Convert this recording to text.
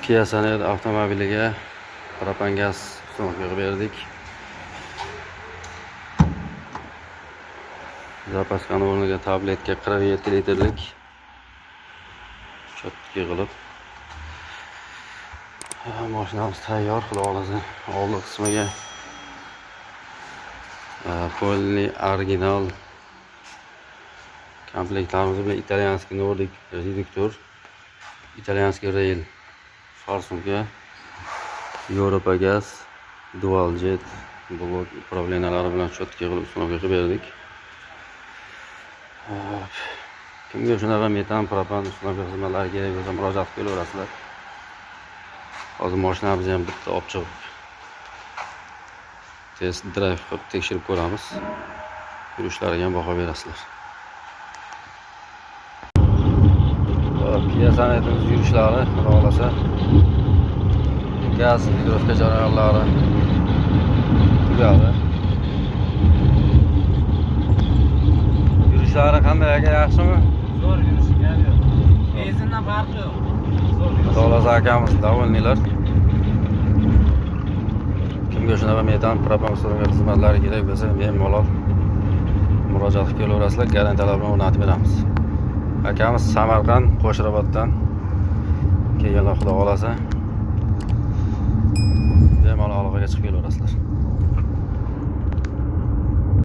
Kia Sonet avtomobiliga propan gaz uстановка berdik. Zapaskani o'rniga tabletga 47 litrlik cho'tka qilib mashinamiz tayyor. Xudo xolasa oldi qismiga poli original komplektlarimiz bilan italyanskiy Nordic reduktor, italyanskiy rail farsumka, Yevropa gaz, dual jet blok upravleniyalari bilan cho'tka qilib uстановка berdik. Kimga shunaqa metan propan uстановка xizmatlari kerak bo'lsa murojaat qilaverasizlar. Hozir mashinamizni ham bitta olib chiqib test drive qilib tekshirib ko'ramiz. Yurishlariga ham baho berasizlar. Kia Sonetimiz yurishlari, xudo xolasa gaz hidrovka jarayonlari tugadi. Yurishlari qanday aka, yaxshimi? Zo'r yurishi yo'q. Benzindan farqi yo'q. Zo'r yurish. Xudo xolasa akamiz davolnilar. Kimga shunaqa metan propan uстановка xizmatlari kerak bo'lsa, bemalol murojaat qilaverasizlar, garantiyalar bilan o'rnatib beramiz. Akamiz Samarqand, Qo'shrabotdan kelganlar, xudo xolasa bemalol aloqaga chiqib kelaverasizlar.